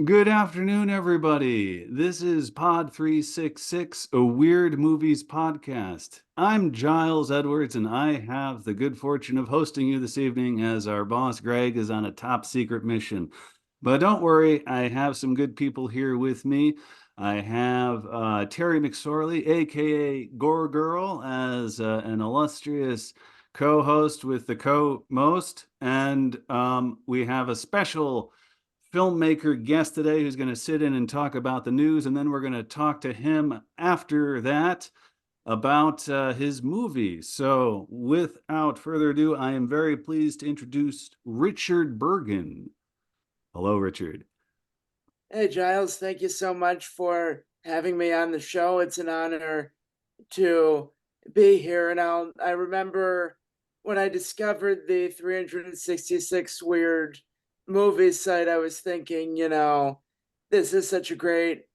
Good afternoon, everybody. This is Pod 366, a Weird Movies podcast. I'm Giles Edwards, and I have the good fortune of hosting you this evening as our boss Greg is on a top secret mission. But don't worry, I have some good people here with me. I have Terri McSorley, aka Goregirl, as an illustrious co-host with the co-most, and we have a special filmmaker guest today who's going to sit in and talk about the news, and then we're going to talk to him after that about his movie. So, without further ado, I am very pleased to introduce Richard Burgin. Hello, Richard. Hey, Giles, thank you so much for having me on the show. It's an honor to be here. And I remember when I discovered the 366 Weird Movies site, I was thinking, this is such a great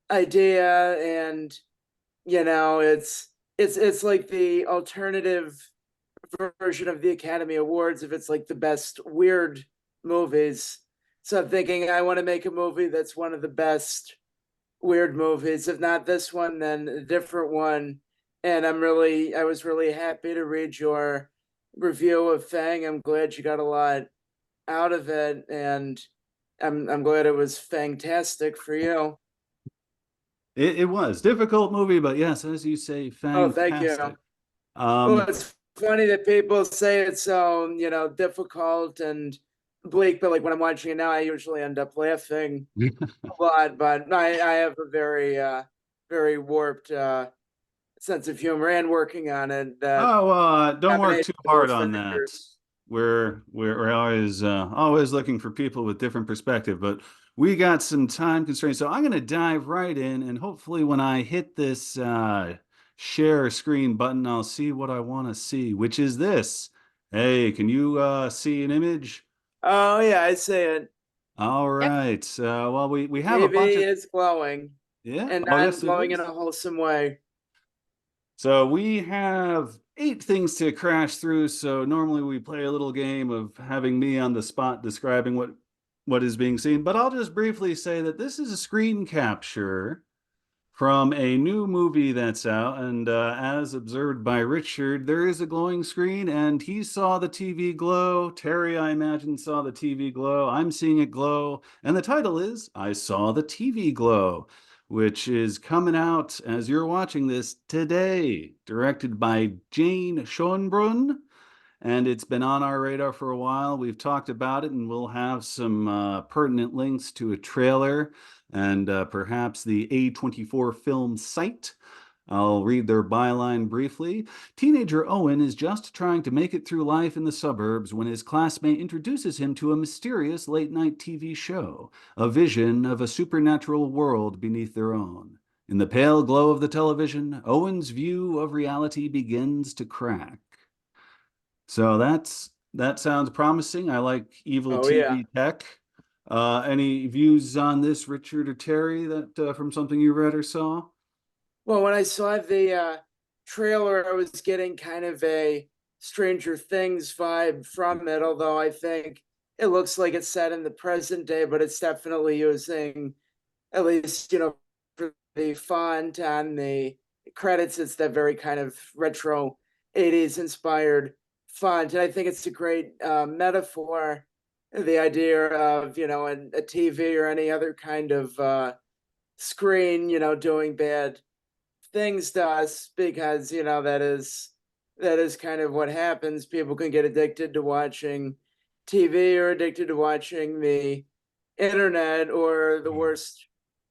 idea. And, it's like the alternative version of the Academy Awards if it's like the best weird movies. So I'm thinking I want to make a movie that's one of the best weird movies. If not this one, then a different one. And I was really happy to read your review of Fang. I'm glad you got a lot out of it, and I'm glad it was fantastic for you. It was difficult movie, but yes, as you say, Oh, thank you. fantastic. Well, Um, it's funny that people say it's so, difficult and bleak, but like when I'm watching it now, I usually end up laughing a lot. But I have a very warped sense of humor and working on it. That oh, don't work combination too of hard those on that. factors. We're always looking for people with different perspective, but we got some time constraints, so I'm going to dive right in, and hopefully, when I hit this share screen button, I'll see what I want to see, which is this. Hey, can you see an image? Oh yeah, I say it. All Yep. right. Well, we have a TV bunch of is glowing, yeah. and Oh, not yes, it glowing in is. a wholesome way. So we have 8 things to crash through. So normally we play a little game of having me on the spot describing what is being seen. But I'll just briefly say that this is a screen capture from a new movie that's out. And as observed by Richard, there is a glowing screen, and he saw the TV glow. Terri, I imagine, saw the TV glow. I'm seeing it glow. And the title is I Saw the TV Glow, which is coming out as you're watching this today, directed by Jane Schoenbrun. And it's been on our radar for a while. We've talked about it, and we'll have some pertinent links to a trailer and perhaps the A24 film site. I'll read their byline briefly. Teenager Owen is just trying to make it through life in the suburbs when his classmate introduces him to a mysterious late night TV show, a vision of a supernatural world beneath their own. In the pale glow of the television, Owen's view of reality begins to crack. So that sounds promising. I like evil Oh yeah. TV tech. Any views on this, Richard or Terri, that from something you read or saw? Well, when I saw the trailer, I was getting kind of a Stranger Things vibe from it, although I think it looks like it's set in the present day, but it's definitely using, at least, for the font on the credits, it's that very kind of retro 80s inspired font. And I think it's a great metaphor, the idea of, a TV or any other kind of screen, doing bad things to us because that is kind of what happens. People can get addicted to watching TV or addicted to watching the internet, or the worst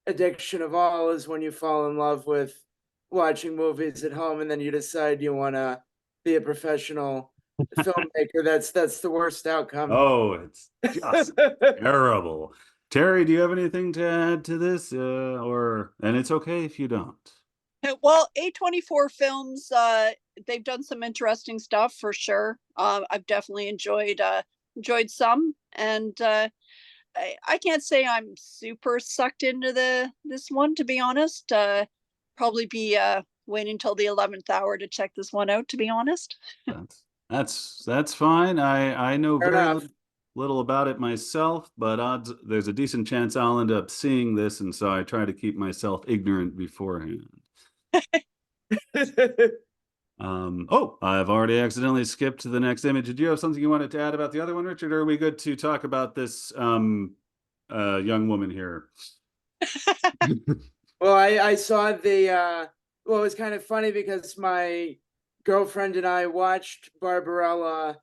addiction of all is when you fall in love with watching movies at home and then you decide you want to be a professional filmmaker. That's the worst outcome. Oh, it's just terrible. Terri, do you have anything to add to this? And it's okay if you don't. Well, A24 films, they've done some interesting stuff for sure. I've definitely enjoyed some, and I can't say I'm super sucked into this one, to be honest. Probably be waiting until the 11th hour to check this one out, to be honest. That's fine. I know Fair very enough. little little about it myself, but there's a decent chance I'll end up seeing this, and so I try to keep myself ignorant beforehand. Oh, I've already accidentally skipped to the next image. Did you have something you wanted to add about the other one, Richard, or are we good to talk about this young woman here? Well, I saw the well, it was kind of funny because my girlfriend and I watched Barbarella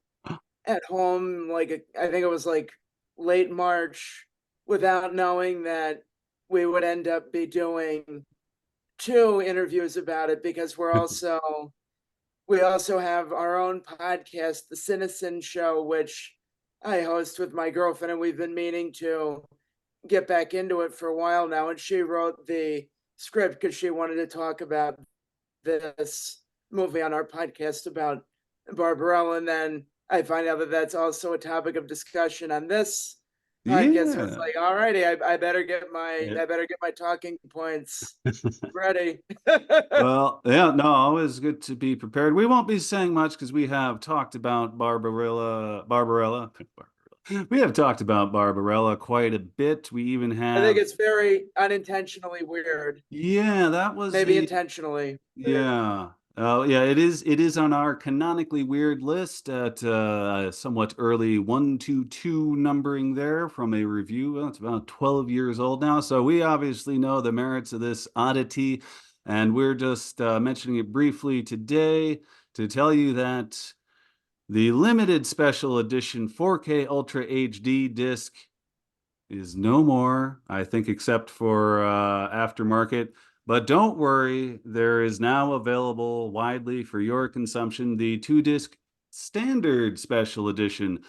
at home, like I think it was like late March, without knowing that we would end up be doing 2 interviews about it, because we also have our own podcast, the Citizen Show, which I host with my girlfriend, and we've been meaning to get back into it for a while now. And she wrote the script because she wanted to talk about this movie on our podcast about Barbarella. And then I find out that that's also a topic of discussion on this podcast. So it's Yeah. like, all righty, I better get Yeah. my talking points ready. Well, yeah, no, always good to be prepared. We won't be saying much because we have talked about Barbarella. We have talked about Barbarella quite a bit. We even I think have, it's very unintentionally weird, yeah, that was maybe intentionally. yeah. Oh, yeah, it is on our canonically weird list at somewhat early 122 numbering there from a review. Well, it's about 12 years old now, so we obviously know the merits of this oddity, and we're just mentioning it briefly today to tell you that the limited special edition 4K Ultra HD disc is no more, I think, except for aftermarket. But don't worry, there is now available widely for your consumption the 2-disc standard special edition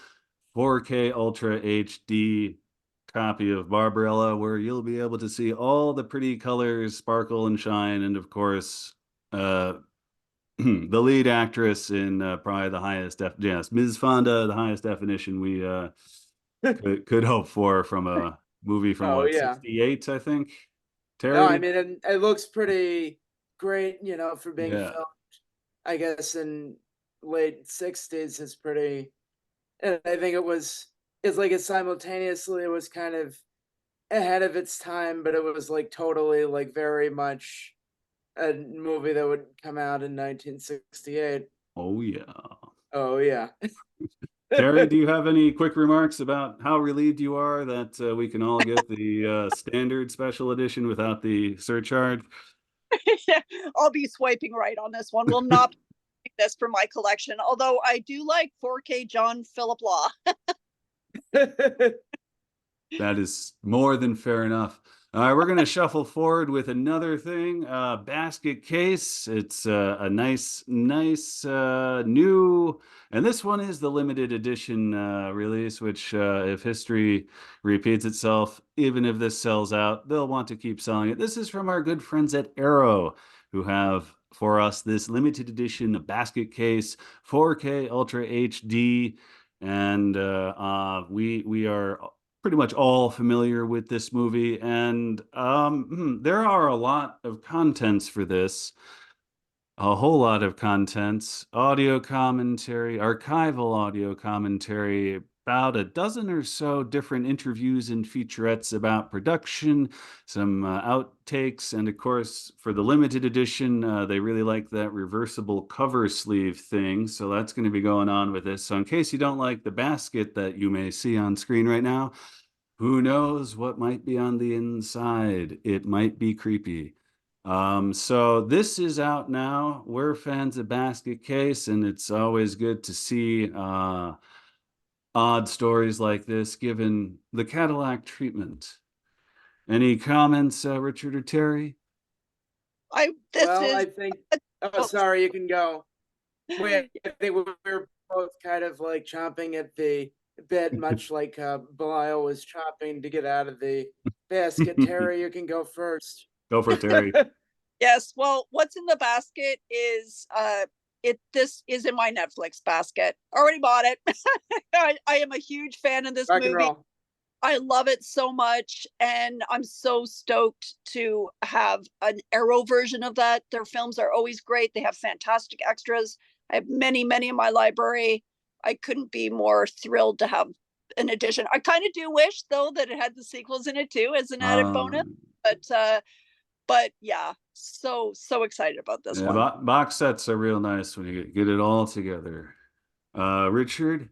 4K Ultra HD copy of Barbarella, where you'll be able to see all the pretty colors sparkle and shine, and of course, the lead actress in probably the highest yes, Ms. Fonda, the highest definition we could hope for from a movie from Oh what, yeah. 68, I think. No, I Terry? mean, it looks pretty great, for being Yeah. filmed, I guess, in late '60s. It's pretty, and I think it's like it was kind of ahead of its time, but it was like totally, like, very much a movie that would come out in 1968. Oh, yeah. Oh yeah. Terry, do you have any quick remarks about how relieved you are that we can all get the standard special edition without the surcharge? Yeah, I'll be swiping right on this one. Will not pick this for my collection, although I do like 4K John Philip Law. That is more than fair enough. All right, we're going to shuffle forward with another thing. Basket case. It's a nice new, and this one is the limited edition release, which if history repeats itself, even if this sells out, they'll want to keep selling it. This is from our good friends at Arrow, who have for us this limited edition basket case, 4K Ultra HD, and we are pretty much all familiar with this movie, and there are a lot of contents for this, a whole lot of contents, audio commentary, archival audio commentary, about a dozen or so different interviews and featurettes about production, some outtakes, and of course, for the limited edition, they really like that reversible cover sleeve thing, so that's going to be going on with this. So in case you don't like the basket that you may see on screen right now, who knows what might be on the inside? It might be creepy. So this is out now. We're fans of Basket Case, and it's always good to see odd stories like this given the Cadillac treatment. Any comments, Richard or Terry? This Well, I is think. Oh, sorry, you can go. I think we were both kind of like chomping at the bit, much like Belial was chopping to get out of the basket. Terry, you can go first. Go for it, Terry. yes. Well, what's in the basket is this is in my Netflix basket. Already bought it. I am a huge fan of this Rock and movie. roll. I love it so much, and I'm so stoked to have an Arrow version of that. Their films are always great. They have fantastic extras. I have many in my library. I couldn't be more thrilled to have an addition. I kind of do wish though that it had the sequels in it too as an added bonus. But yeah, so excited about this Yeah, one. box sets are real nice when you get it all together. Richard,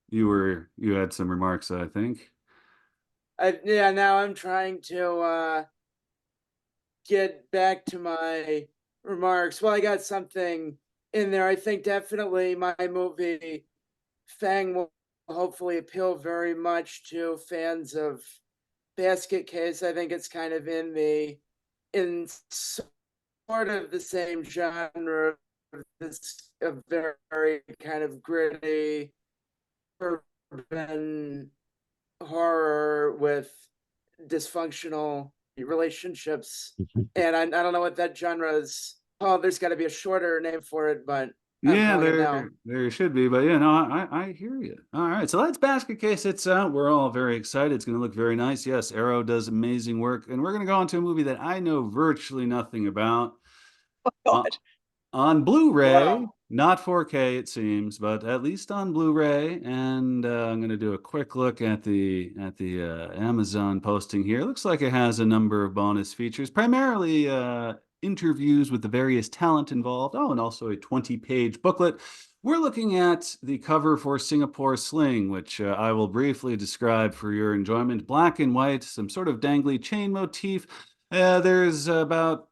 you had some remarks, I think. Yeah, now I'm trying to get back to my remarks. Well, I got something in there. I think definitely my movie Fang will hopefully appeal very much to fans of Basket Case. I think it's kind of in sort of the same genre. This a very kind of gritty urban horror with dysfunctional relationships. And I don't know what that genre is. Oh, there's got to be a shorter name for it, but I'm Yeah, calling it now. there should be, but yeah, no, I hear you. All right, so that's Basket Case. It's out. We're all very excited. It's going to look very nice. Yes, Arrow does amazing work, and we're going to go on to a movie that I know virtually nothing about. Uh, God. on Blu-ray, Wow. not 4K it seems, but at least on Blu-ray. And I'm going to do a quick look at the Amazon posting here. It looks like it has a number of bonus features, primarily interviews with the various talent involved. Oh, and also a 20-page booklet. We're looking at the cover for Singapore Sling, which I will briefly describe for your enjoyment. Black and white, some sort of dangly chain motif. There's about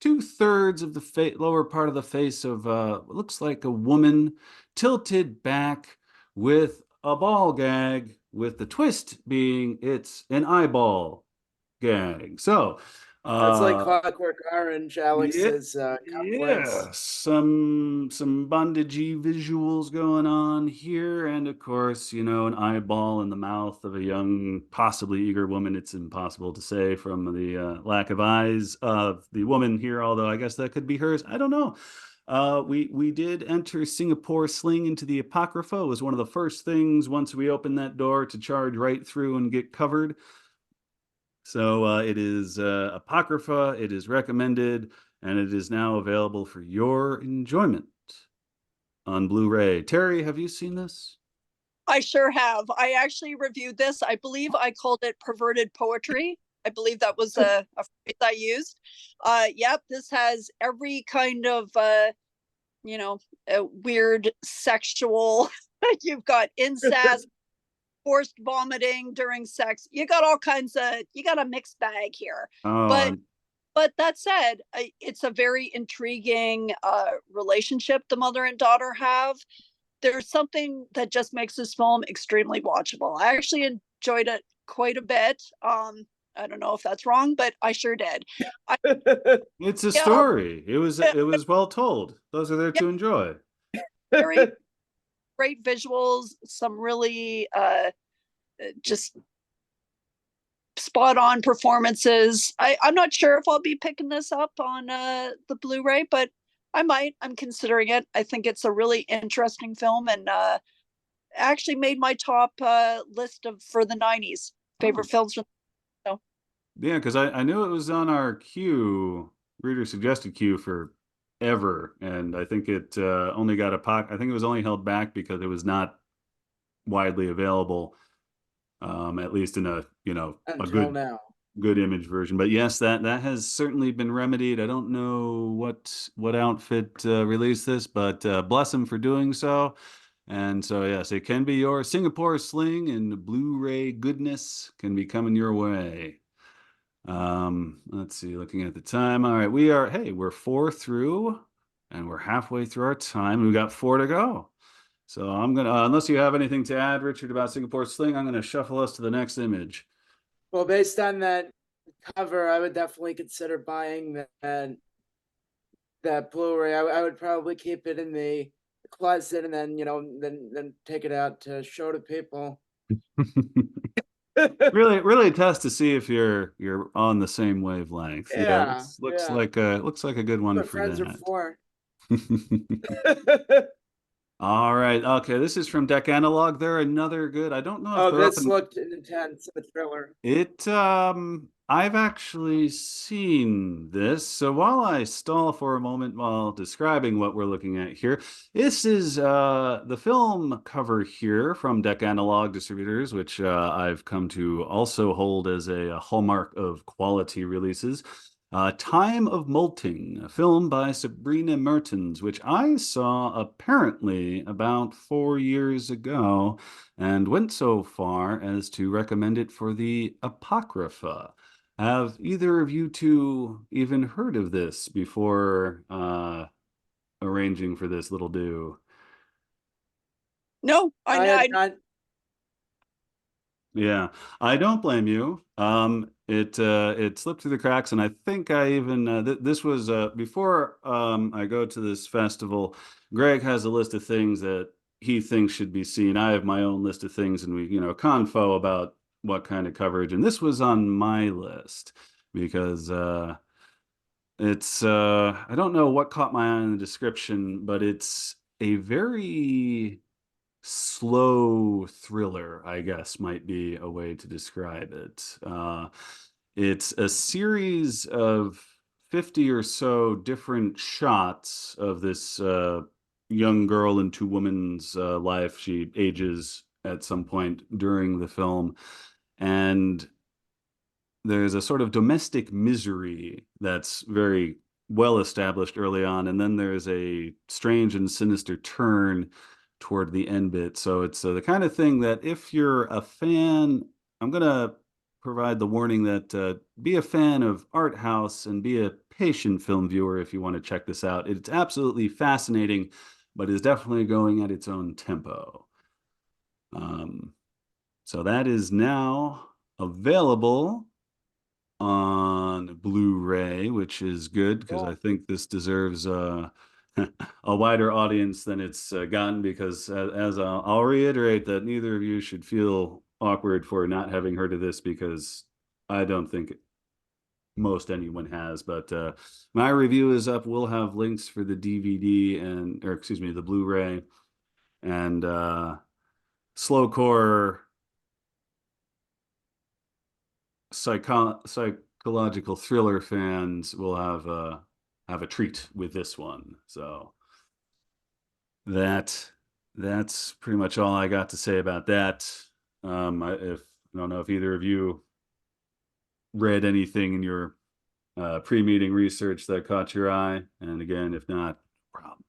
2/3 of the lower part of the face of looks like a woman tilted back with a ball gag, with the twist being it's an eyeball gag. So It's like uh Clockwork Orange, yeah, Alex's yeah, conflicts. some bondagey visuals going on here, and of course, you know, an eyeball in the mouth of a young, possibly eager woman. It's impossible to say from the lack of eyes of the woman here, although I guess that could be hers. I don't know. We did enter Singapore Sling into the Apocrypha. It was one of the first things once we opened that door to charge right through and get covered. So it is Apocrypha, it is recommended, and it is now available for your enjoyment on Blu-ray. Terry, have you seen this? I sure have. I actually reviewed this. I believe I called it perverted poetry. I believe that was a phrase I used. Yep, this has every kind of weird sexual. You've got incest, forced vomiting during sex. You got all kinds of. You got a mixed bag here. Oh, But that said, it's a very intriguing relationship the mother and daughter have. There's something that just makes this film extremely watchable. I actually enjoyed it quite a bit. I don't know if that's wrong, but I sure did. I, it's a yeah, story. It was well told. Those are there yeah, to enjoy. very great visuals, some really just spot on performances. I'm not sure if I'll be picking this up on the Blu-ray, but I might. I'm considering it. I think it's a really interesting film, and actually made my top list of for the '90s favorite films. So Yeah, because I knew it was on our queue, reader suggested queue for ever, and I think it only got I think it was only held back because it was not widely available, at least in a a Until good now. image version. But yes, that has certainly been remedied. I don't know what outfit released this, but bless them for doing so. And so yes, it can be your Singapore Sling, and Blu-ray goodness can be coming your way. Let's see, looking at the time. All right, we're 4 through, and we're halfway through our time. We've got 4 to go. So I'm gonna, unless you have anything to add, Richard, about Singapore Sling, I'm gonna shuffle us to the next image. Well, based on that cover, I would definitely consider buying that Blu-ray. I would probably keep it in the closet and then then take it out to show to people. Really test to see if you're on the same wavelength. Yeah, Yeah, looks yeah. looks like a good one What for friends are that. for. All right. Okay, this is from Deck Analog. They're another good. I don't know if Oh, they're up this in looked intense in the trailer. it. I've actually seen this. So while I stall for a moment while describing what we're looking at here, this is the film cover here from Deck Analog Distributors, which I've come to also hold as a hallmark of quality releases. Time of Moulting, a film by Sabrina Mertens, which I saw apparently about 4 years ago and went so far as to recommend it for the Apocrypha. Have either of you two even heard of this before arranging for this little do? No, I had not. Yeah, I don't blame you. It slipped through the cracks, and I think I even this was before I go to this festival. Greg has a list of things that he thinks should be seen. I have my own list of things, and we confo about what kind of coverage. And this was on my list because it's I don't know what caught my eye in the description, but it's a very slow thriller, I guess, might be a way to describe it. It's a series of 50 or so different shots of this young girl and two women's life. She ages at some point during the film. And there's a sort of domestic misery that's very well established early on, and then there's a strange and sinister turn toward the end bit. So it's the kind of thing that if you're a fan, I'm gonna provide the warning that be a fan of art house and be a patient film viewer if you want to check this out. It's absolutely fascinating, but is definitely going at its own tempo. Um, so that is now available on Blu-ray, which is good because I think this deserves a wider audience than it's gotten. Because as I'll reiterate that neither of you should feel awkward for not having heard of this because I don't think most anyone has. But my review is up. We'll have links for the DVD or excuse me, the Blu-ray and slowcore psychological thriller fans will have a treat with this one. So that's pretty much all I got to say about that. I don't know if either of you read anything in your pre-meeting research that caught your eye, and again, if not, problem.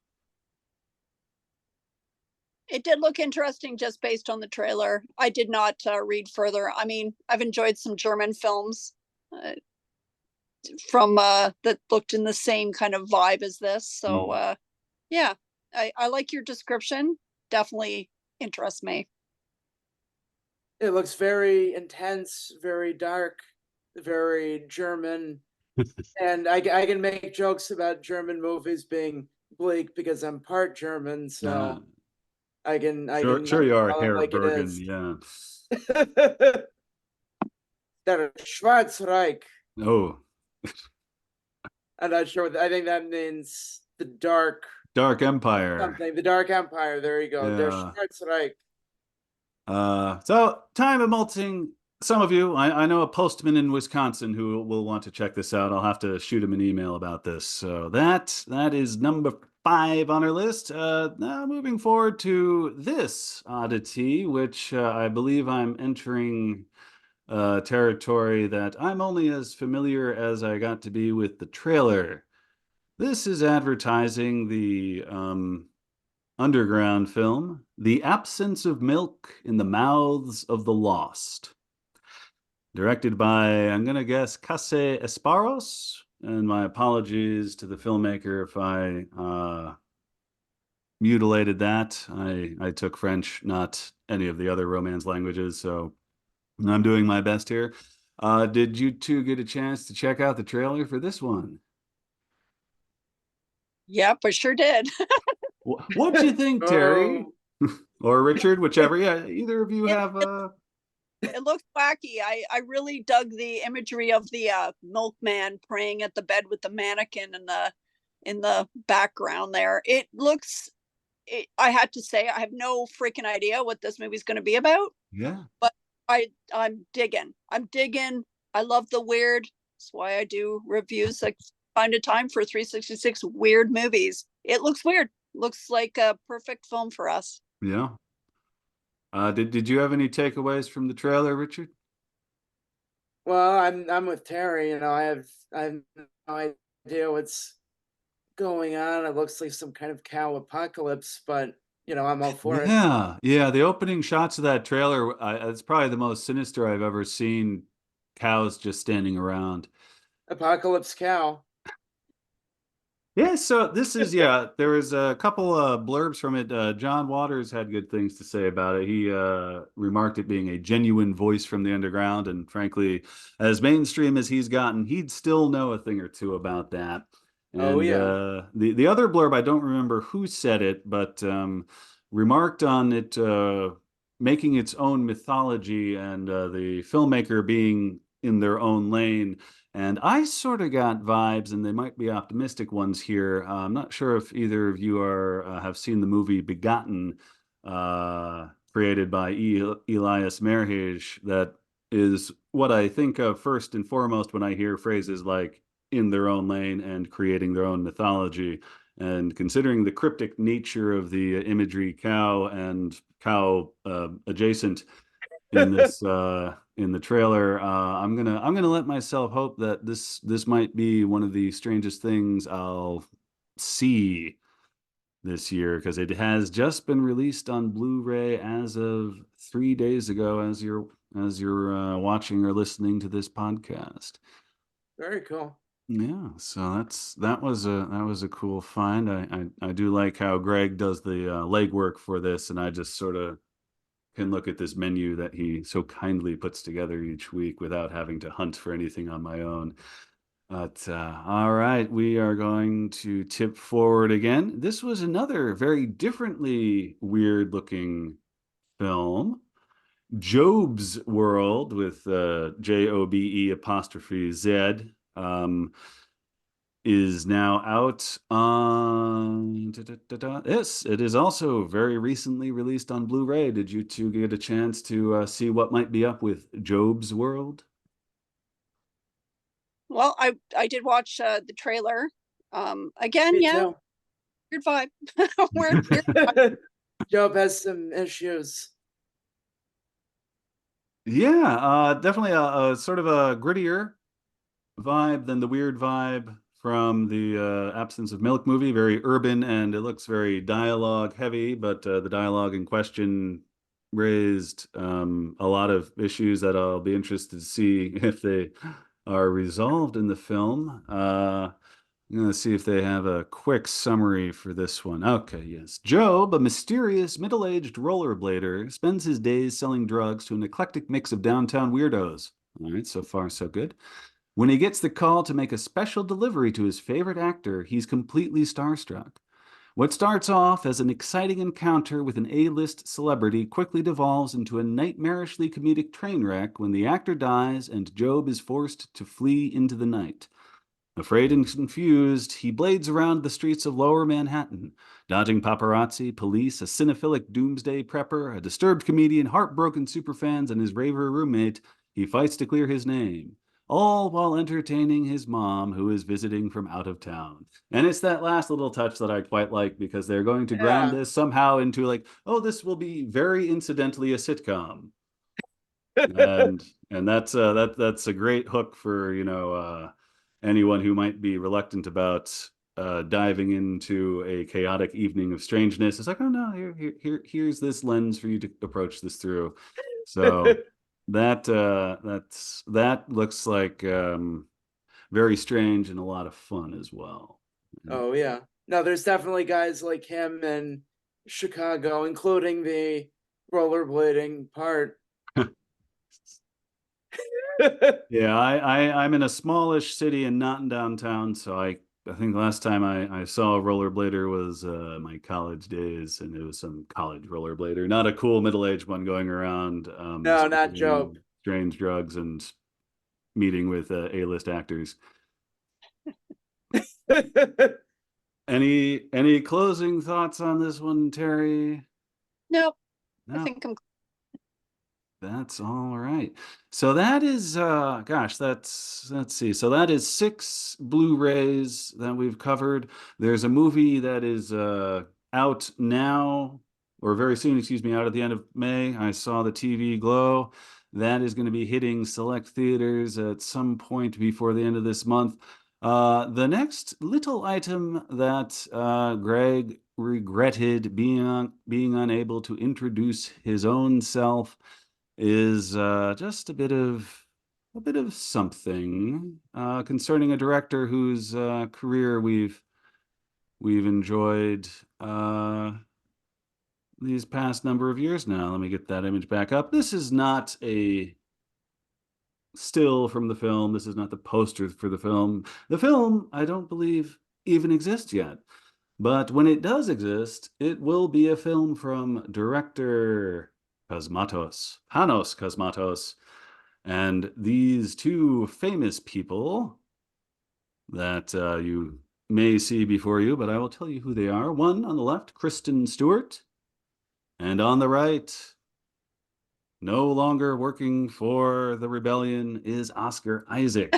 It did look interesting just based on the trailer. I did not read further. I mean, I've enjoyed some German films uh, from that looked in the same kind of vibe as this. So yeah, I like your description. Definitely interests me. It looks very intense, very dark, very German. And I can make jokes about German movies being bleak because I'm part German, so I can Sure you are, tell it Herr like it Burgin. is. Yeah. Der Schwarzreich. Oh, I'm not sure I think that means the Dark Empire. something. The Dark Empire. There you go. Der Yeah. Schwarzreich. So Time of Moulting. Some of you, I know a postman in Wisconsin who will want to check this out. I'll have to shoot him an email about this. So that is number 5 on our list. Now moving forward to this oddity, which I believe I'm entering territory that I'm only as familiar as I got to be with the trailer. This is advertising the underground film, The Absence of Milk in the Mouths of the Lost. Directed by, I'm going to guess, Case Esparos. And my apologies to the filmmaker if I mutilated that. I took French, not any of the other Romance languages, so I'm doing my best here. Did you two get a chance to check out the trailer for this one? Yep, I sure did. What'd you think, Terry? Or Richard, whichever. Yeah, either of you it, have it looked wacky. I really dug the imagery of the milkman praying at the bed with the mannequin in the background there. It looks I had to say I have no freaking idea what this movie's going to be about. Yeah. But I'm digging. I love the weird. That's why I do reviews. Like find a time for 366 weird movies. It looks weird. Looks like a perfect film for us. Yeah. Did you have any takeaways from the trailer, Richard? Well, I'm with Terry. I have no idea what's going on. It looks like some kind of cow apocalypse, but I'm all for it. Yeah, yeah. The opening shots of that trailer, it's probably the most sinister I've ever seen. Cows just standing around. Apocalypse cow. Yeah, so this is, yeah, there was a couple blurbs from it. John Waters had good things to say about it. He remarked it being a genuine voice from the underground, and frankly, as mainstream as he's gotten, he'd still know a thing or two about that. Oh And yeah. the other blurb, I don't remember who said it, but remarked on it making its own mythology and the filmmaker being in their own lane. And I sort of got vibes, and they might be optimistic ones here. I'm not sure if either of you are have seen the movie Begotten, created by Elias Merhige. That is what I think of first and foremost when I hear phrases like "in their own lane" and creating their own mythology. And considering the cryptic nature of the imagery, cow and cow adjacent in this in the trailer. I'm gonna let myself hope that this might be one of the strangest things I'll see this year, because it has just been released on Blu-ray as of 3 days ago, as you're watching or listening to this podcast. Very cool. Yeah, so that was a cool find. I do like how Greg does the legwork for this, and I just sort of can look at this menu that he so kindly puts together each week without having to hunt for anything on my own. But all right, we are going to tip forward again. This was another very differently weird looking film. Jobe'z World with Jobe apostrophe Z. Is now out on. Yes, it is also very recently released on Blu-ray. Did you two get a chance to see what might be up with Jobe'z World? Well, I did watch the trailer. Again, Me yeah, too. weird vibe. Weird. Job has some issues. Yeah, definitely a sort of a grittier vibe than the weird vibe from the Absence of Milk movie. Very urban, and it looks very dialogue heavy, but the dialogue in question raised a lot of issues that I'll be interested to see if they are resolved in the film. I'm going to see if they have a quick summary for this one. Okay, yes. Job, a mysterious middle-aged rollerblader, spends his days selling drugs to an eclectic mix of downtown weirdos. All right, so far so good. When he gets the call to make a special delivery to his favorite actor, he's completely starstruck. What starts off as an exciting encounter with an A-list celebrity quickly devolves into a nightmarishly comedic train wreck when the actor dies and Job is forced to flee into the night. Afraid and confused, he blades around the streets of lower Manhattan, dodging paparazzi, police, a cinephilic doomsday prepper, a disturbed comedian, heartbroken superfans, and his raver roommate. He fights to clear his name, all while entertaining his mom, who is visiting from out of town. And it's that last little touch that I quite like, because they're going to ground Yeah. this somehow into like, oh, this will be very incidentally a sitcom. and and that's a great hook for anyone who might be reluctant about diving into a chaotic evening of strangeness. It's like, oh no, here's this lens for you to approach this through. So that looks like very strange and a lot of fun as well. Oh yeah. No, there's definitely guys like him in Chicago, including the rollerblading part. Yeah, I'm in a smallish city and not in downtown, so I think the last time I saw a rollerblader was my college days, and it was some college rollerblader, not a cool middle-aged one going around No, not Job. smoking strange drugs and meeting with A-list actors. Any closing thoughts on this one, Terry? Nope. I No. think I'm That's all right. So that is gosh, let's see. So that is 6 Blu-rays that we've covered. There's a movie that is out now, or very soon, excuse me, out at the end of May. I saw the TV Glow. That is going to be hitting select theaters at some point before the end of this month. The next little item that Greg regretted being unable to introduce his own self is just a bit of something concerning a director whose career we've enjoyed these past number of years now. Let me get that image back up. This is not a still from the film. This is not the poster for the film. The film, I don't believe, even exists yet. But when it does exist, it will be a film from director Cosmatos, Panos Cosmatos. And these two famous people that you may see before you, but I will tell you who they are. One on the left, Kristen Stewart, and on the right, no longer working for the rebellion, is Oscar Isaac.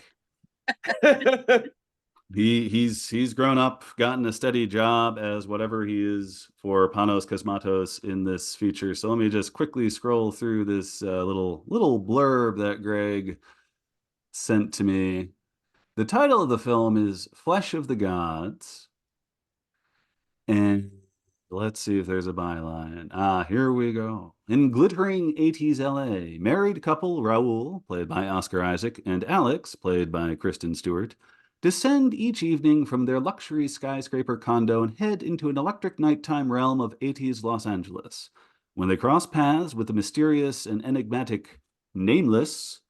He's grown up, gotten a steady job as whatever he is for Panos Cosmatos in this feature. So let me just quickly scroll through this little blurb that Greg sent to me. The title of the film is Flesh of the Gods, and let's see if there's a byline. Here we go. In glittering 80s LA, married couple Raul, played by Oscar Isaac, and Alex, played by Kristen Stewart, descend each evening from their luxury skyscraper condo and head into an electric nighttime realm of 80s Los Angeles. When they cross paths with the mysterious and enigmatic Nameless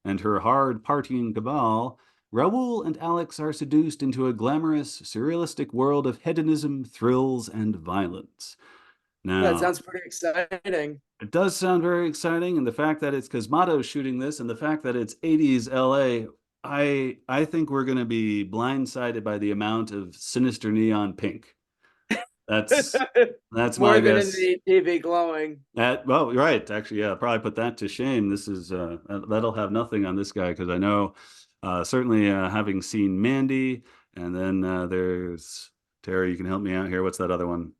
and her hard partying cabal, Raul and Alex are seduced into a glamorous, surrealistic world of hedonism, thrills, and violence. That Now, sounds pretty exciting. it does sound very exciting, and the fact that it's Cosmatos shooting this, and the fact that it's 80s LA, I think we're going to be blindsided by the amount of sinister neon pink. That's More my than in guess. the TV glowing. Well, right, actually, yeah, probably put that to shame. This is that'll have nothing on this guy because I know certainly having seen Mandy, and then there's Terry. You can help me out here. What's that other one?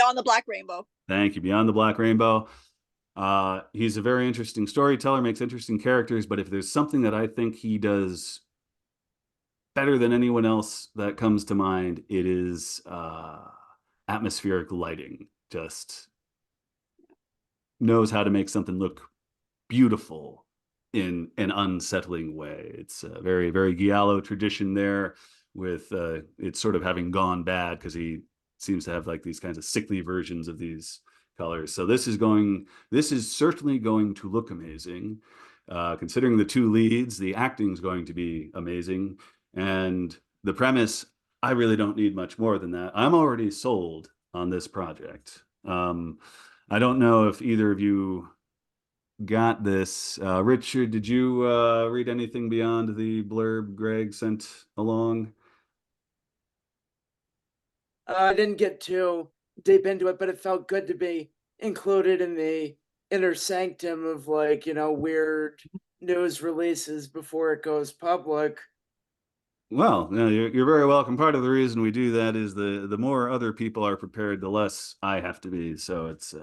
On the Black Rainbow. Thank you. Beyond the Black Rainbow. He's a very interesting storyteller, makes interesting characters, but if there's something that I think he does better than anyone else that comes to mind, it is atmospheric lighting. Just knows how to make something look beautiful in an unsettling way. It's a very, very Giallo tradition there with it's sort of having gone bad because he seems to have like these kinds of sickly versions of these colors. So this is certainly going to look amazing. Considering the two leads, the acting is going to be amazing. And the premise, I really don't need much more than that. I'm already sold on this project. I don't know if either of you got this. Richard, did you read anything beyond the blurb Greg sent along? I didn't get too deep into it, but it felt good to be included in the inner sanctum of weird news releases before it goes public. Well, no, you're very welcome. Part of the reason we do that is the more other people are prepared, the less I have to be. So it's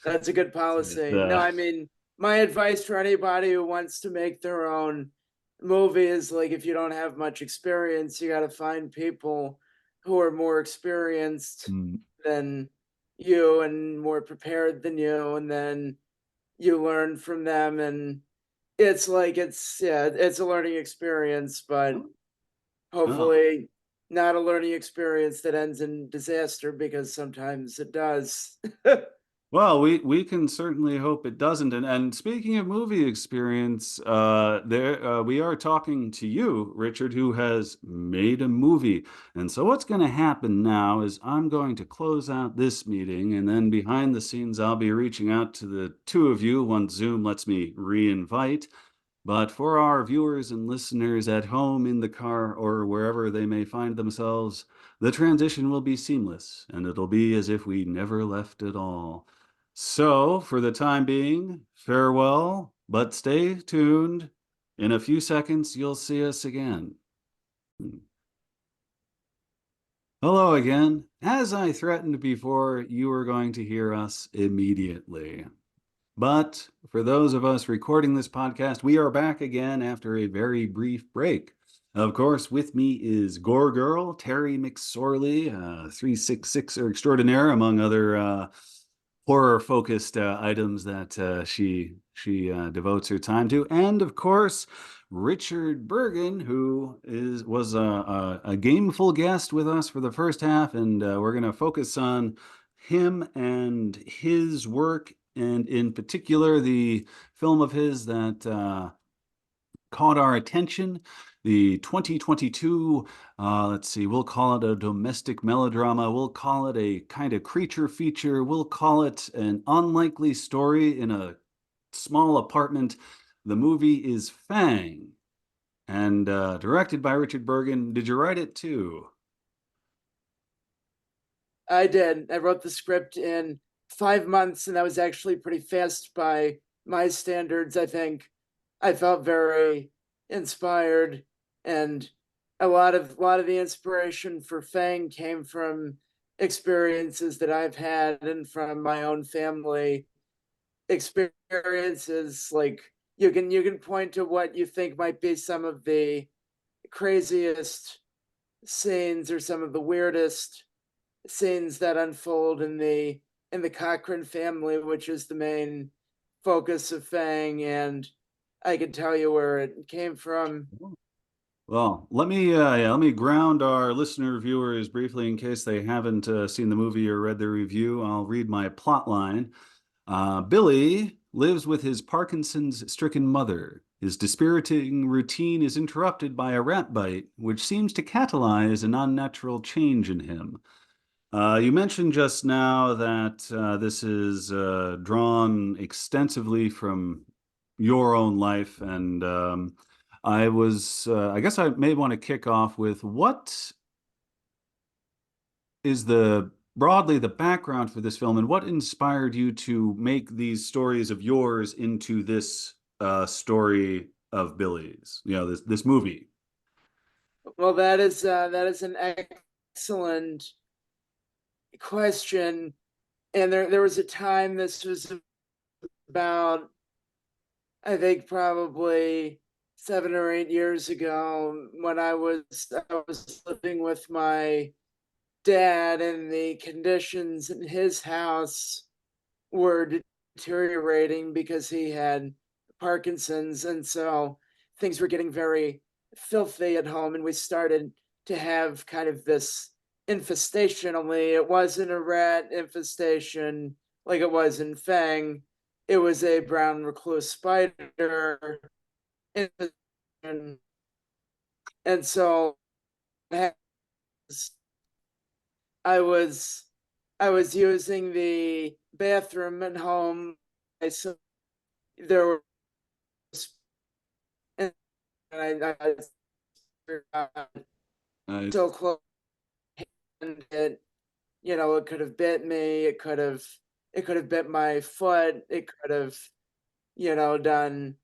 That's a good policy. No, I mean, my advice for anybody who wants to make their own movie is like, if you don't have much experience, you got to find people who are more experienced than you and more prepared than you, and then you learn from them. And it's a learning experience, but hopefully not a learning experience that ends in disaster, because sometimes it does. Well, we can certainly hope it doesn't. And speaking of movie experience, we are talking to you, Richard, who has made a movie. And so what's going to happen now is I'm going to close out this meeting, and then behind the scenes, I'll be reaching out to the two of you once Zoom lets me re-invite. But for our viewers and listeners at home, in the car, or wherever they may find themselves, the transition will be seamless, and it'll be as if we never left at all. So, for the time being, farewell, but stay tuned. In a few seconds, you'll see us again. Hello again. As I threatened before, you are going to hear us immediately. But for those of us recording this podcast, we are back again after a very brief break. Of course, with me is Goregirl, Terri McSorley, 366er extraordinaire, among other horror-focused items that she devotes her time to, and of course, Richard Burgin, who was a gameful guest with us for the first half, and we're going to focus on him and his work, and in particular, the film of his that caught our attention, the 2022, let's see, we'll call it a domestic melodrama, we'll call it a kind of creature feature, we'll call it an unlikely story in a small apartment. The movie is Fang, and directed by Richard Burgin. Did you write it too? I did. I wrote the script in 5 months, and that was actually pretty fast by my standards. I think I felt very inspired, and a lot of the inspiration for Fang came from experiences that I've had and from my own family experiences. Like you can point to what you think might be some of the craziest scenes or some of the weirdest scenes that unfold in the Cochrane family, which is the main focus of Fang, and I can tell you where it came from. Well, let me ground our listener viewers briefly in case they haven't seen the movie or read the review. I'll read my plot line. Billy lives with his Parkinson's-stricken mother. His dispiriting routine is interrupted by a rat bite, which seems to catalyze an unnatural change in him. You mentioned just now that this is drawn extensively from your own life, and I guess I may want to kick off with what is broadly the background for this film, and what inspired you to make these stories of yours into this story of Billy's, this movie? Well, that is an excellent question. And there was a time, this was about, I think, probably 7 or 8 years ago, when I was living with my dad, and the conditions in his house were deteriorating because he had Parkinson's. And so things were getting very filthy at home. And we started to have kind of this infestation, only it wasn't a rat infestation like it was in Fang. It was a brown recluse spider infestation. And so I was I was using the bathroom at home. So there was, and I Uh, so close, and it could have bit me. It could have bit my foot. It could have, done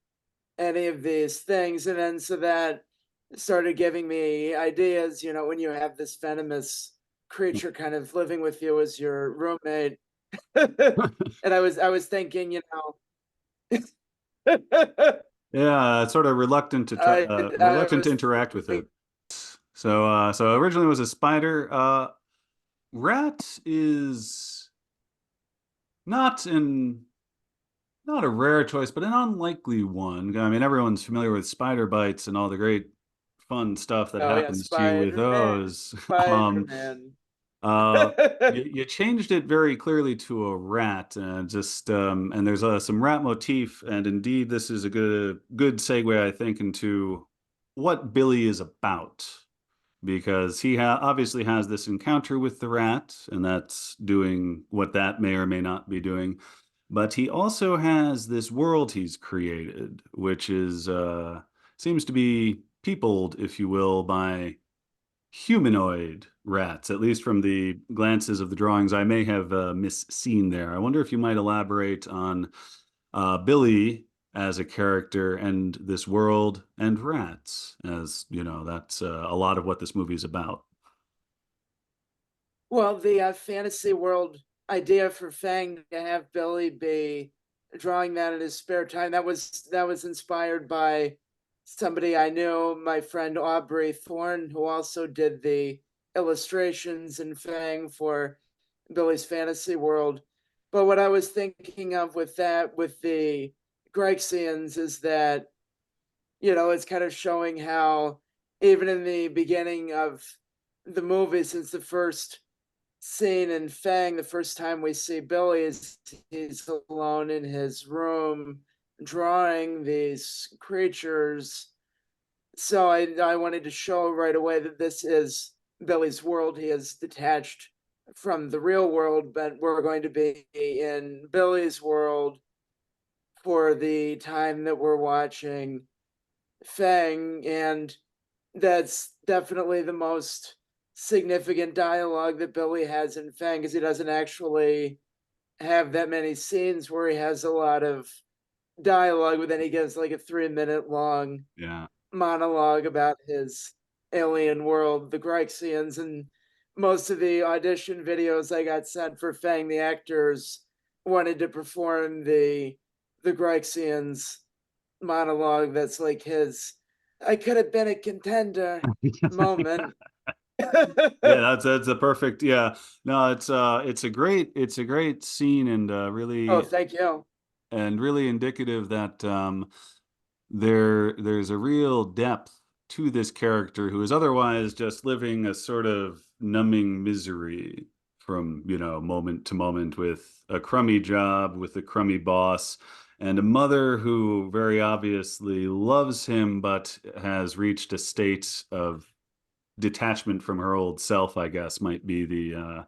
any of these things. And then so that started giving me ideas, when you have this venomous creature kind of living with you as your roommate. And I was thinking, yeah, sort of reluctant to I reluctant to was interact with thinking, it. So originally it was a spider. Rat is not in not a rare choice, but an unlikely one. I mean, everyone's familiar with spider bites and all the great fun stuff that oh yeah, happens to you with Spider-Man, those. Spider-Man. Uh, you changed it very clearly to a rat, and there's some rat motif, and indeed, this is a good segue, I think, into what Billy is about, because he obviously has this encounter with the rat, and that's doing what that may or may not be doing. But he also has this world he's created, which is seems to be peopled, if you will, by humanoid rats, at least from the glances of the drawings I may have misseen there. I wonder if you might elaborate on Billy as a character and this world and rats, as you know, that's a lot of what this movie is about. Well, the fantasy world idea for Fang to have Billy be drawing that in his spare time, that was inspired by somebody I knew, my friend Aubrey Thorne, who also did the illustrations in Fang for Billy's Fantasy World. But what I was thinking of with that, with the Greixians, is that, it's kind of showing how even in the beginning of the movie, since the first scene in Fang, the first time we see Billy is he's alone in his room drawing these creatures. So I wanted to show right away that this is Billy's world. He is detached from the real world, but we're going to be in Billy's world for the time that we're watching Fang. And that's definitely the most significant dialogue that Billy has in Fang, because he doesn't actually have that many scenes where he has a lot of dialogue, but then he gives like a 3-minute long Yeah. monologue about his alien world, the Greixians. And most of the audition videos I got sent for Fang, the actors wanted to perform the Greixians monologue. That's like his "I could have been a contender" moment. Yeah, that's a perfect. Yeah, no, it's a great scene and Oh, really thank you. indicative that there's a real depth to this character who is otherwise just living a sort of numbing misery from, moment to moment with a crummy job, with a crummy boss, and a mother who very obviously loves him but has reached a state of detachment from her old self, I guess, might be a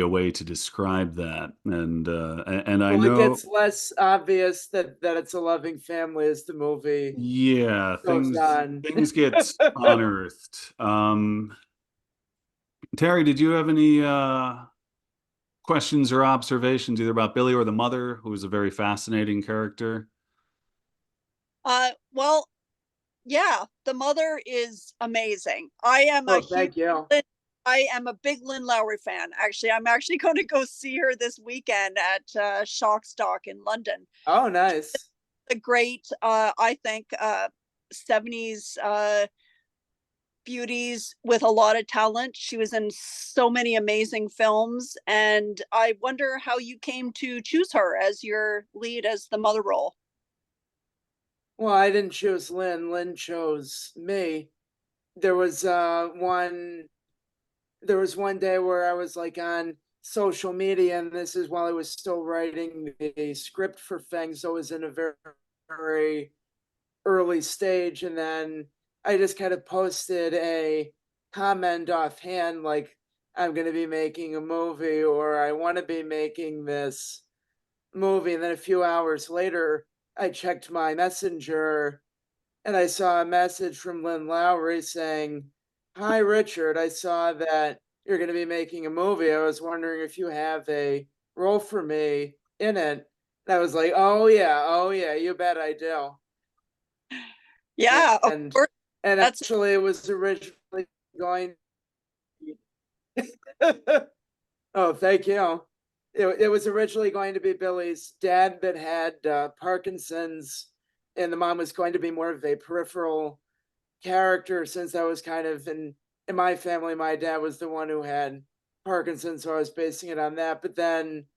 way to describe that. And I Well, it know, gets less obvious that it's a loving family as the movie yeah, goes on. things get unearthed. Terry, did you have any questions or observations either about Billy or the mother, who was a very fascinating character? Well, yeah, the mother is amazing. I am a Oh, huge thank you. I am a big Lynn Lowry fan. Actually, I'm actually going to go see her this weekend at Shockstock in London. Oh, nice. A great, I think, 70s beauties with a lot of talent. She was in so many amazing films, and I wonder how you came to choose her as your lead as the mother role. Well, I didn't choose Lynn. Lynn chose me. There was one day where I was like on social media, and this is while I was still writing the script for Fang, so it was in a very, very early stage. And then I just kind of posted a comment offhand, like, I'm going to be making a movie, or I want to be making this movie. And then a few hours later, I checked my messenger and I saw a message from Lynn Lowry saying, "Hi, Richard. I saw that you're going to be making a movie. I was wondering if you have a role for me in it." And I was like, oh, yeah, you bet I do. Yeah, of And course. and That's actually, it was originally going. Oh, thank you. It was originally going to be Billy's dad that had Parkinson's, and the mom was going to be more of a peripheral character, since I was kind of in my family, my dad was the one who had Parkinson's, so I was basing it on that. But then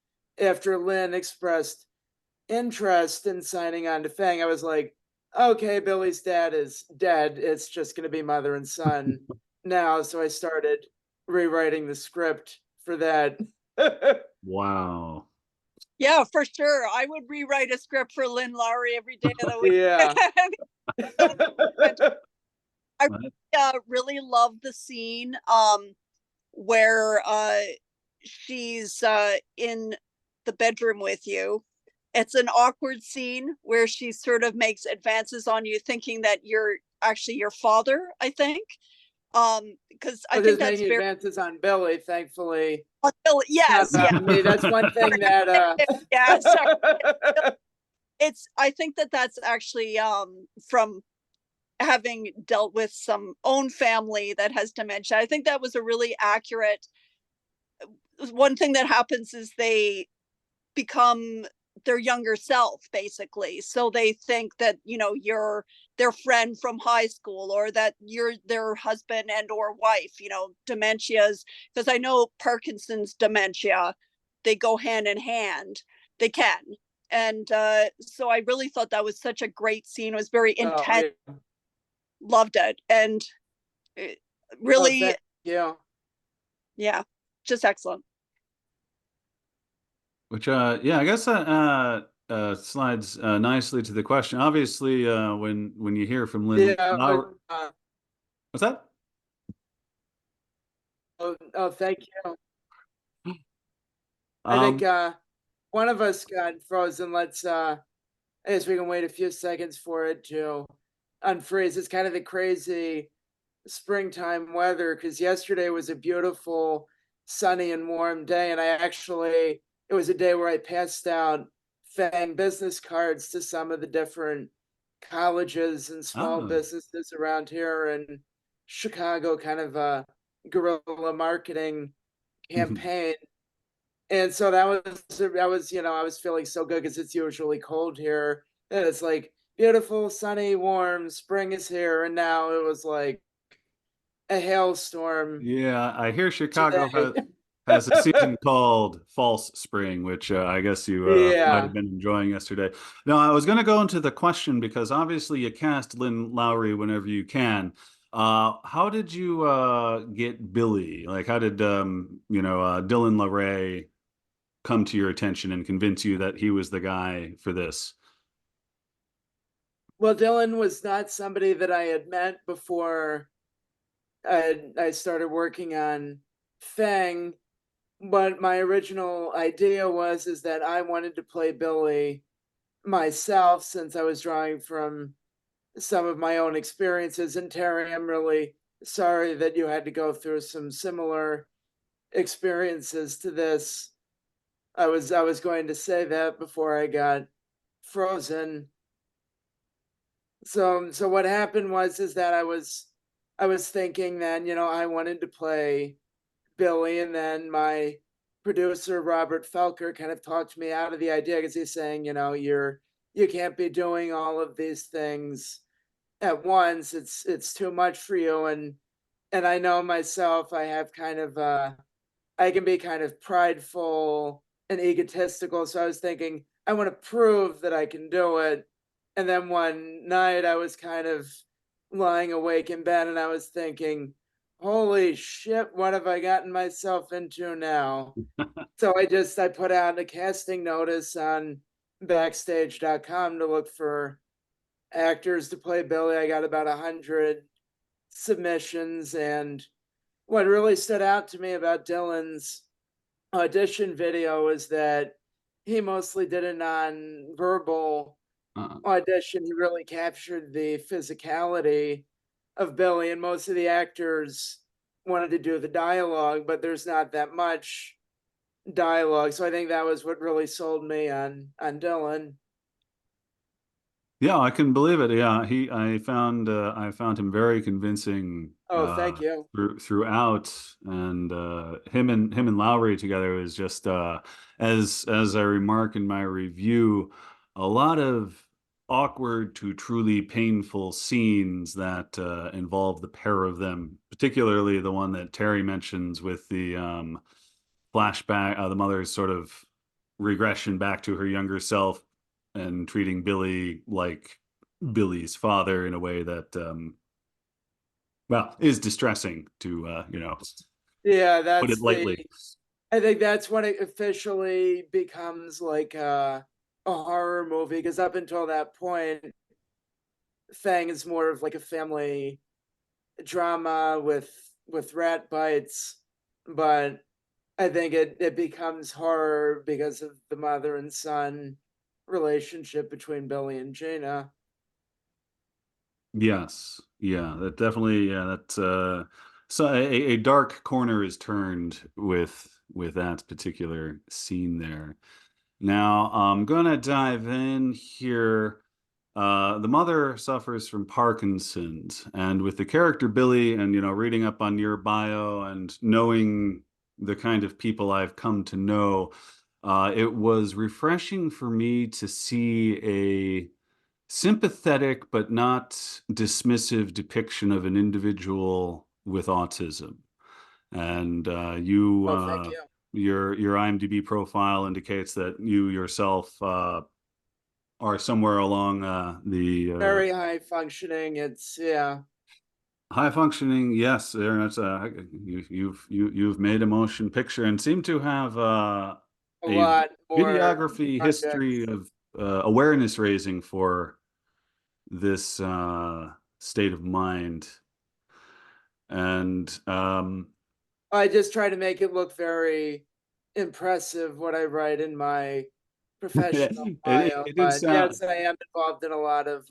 after Lynn expressed interest in signing on to Fang, I was like, okay, Billy's dad is dead. It's just going to be mother and son now. So I started rewriting the script for that. Wow. yeah, for sure. I would rewrite a script for Lynn Lowry every day of the week. Yeah. I really love the scene where she's in the bedroom with you. It's an awkward scene where she sort of makes advances on you, thinking that you're actually your father, I think. Because I But think just that's making very advances on Billy, thankfully. yes, Not yeah, on me. That's one thing that yeah. Sorry. I think that that's actually from having dealt with some own family that has dementia. I think that was a really accurate. One thing that happens is they become their younger self basically, so they think that you're their friend from high school, or that you're their husband and or wife. Dementias, because I know Parkinson's dementia, they go hand in hand. They can. And so I really thought that was such a great scene. It was very oh, intense. yeah. Loved it. And Oh, really, thank you. yeah, just excellent. Which, yeah, I guess slides nicely to the question. Obviously, when you hear from Lynn Yeah. Lauer, what's that? Thank you. I think Um, one of us got frozen. Let's I guess we can wait a few seconds for it to unfreeze. It's kind of the crazy springtime weather, because yesterday was a beautiful sunny and warm day, and it was a day where I passed out Fang business cards to some of the different colleges and small oh, businesses around here in Chicago, kind of a guerrilla marketing campaign. And so I was feeling so good, because it's usually cold here. And it's like beautiful, sunny, warm, spring is here. And now it was like a hailstorm yeah, I hear Chicago today. has a season called False Spring, which I guess you might Yeah. have been enjoying yesterday. Now, I was going to go into the question because obviously you cast Lynn Lowry whenever you can. How did you get Billy? Like, how did Dylan LaRae come to your attention and convince you that he was the guy for this? Well, Dylan was not somebody that I had met before I started working on Fang. But my original idea was is that I wanted to play Billy myself, since I was drawing from some of my own experiences. And Terry, I'm really sorry that you had to go through some similar experiences to this. I was going to say that before I got frozen. So what happened was is that I was thinking then, I wanted to play Billy, and then my producer Robert Felker kind of talked me out of the idea, because he's saying, you can't be doing all of these things at once. It's too much for you. And I know myself, I have kind of I can be kind of prideful and egotistical. So I was thinking, I want to prove that I can do it. And then one night I was kind of lying awake in bed, and I was thinking, holy shit, what have I gotten myself into now? So I put out a casting notice on backstage.com to look for actors to play Billy. I got about 100 submissions. And what really stood out to me about Dylan's audition video is that he mostly did a non-verbal Uh, audition. He really captured the physicality of Billy, and most of the actors wanted to do the dialogue, but there's not that much dialogue. So I think that was what really sold me on Dylan. Yeah, I can believe it. Yeah, I found him very convincing Oh, thank you. throughout, and him and Lowry together is just as I remark in my review, a lot of awkward to truly painful scenes that involve the pair of them, particularly the one that Terry mentions with the flashback, the mother's sort of regression back to her younger self and treating Billy like Billy's father in a way that, well, is distressing to, Yeah, put it lightly. I think that's when it officially becomes like a horror movie, because up until that point, Fang is more of like a family drama with rat bites. But I think it becomes horror because of the mother and son relationship between Billy and Jaina. Yes. Yeah, that definitely, yeah, that so a dark corner is turned with that particular scene there. Now, I'm gonna dive in here. The mother suffers from Parkinson's, and with the character Billy, and reading up on your bio and knowing the kind of people I've come to know, it was refreshing for me to see a sympathetic but not dismissive depiction of an individual with autism. And Oh, thank you. your IMDb profile indicates that you yourself are somewhere along the Very high functioning. It's yeah, high functioning. Yes, there. That's you've made a motion picture and seem to have a a lot more videography history projects. of awareness raising for this state of mind. And I just try to make it look very impressive what I write in my professional bio. it did But sound yes, I am involved in a lot of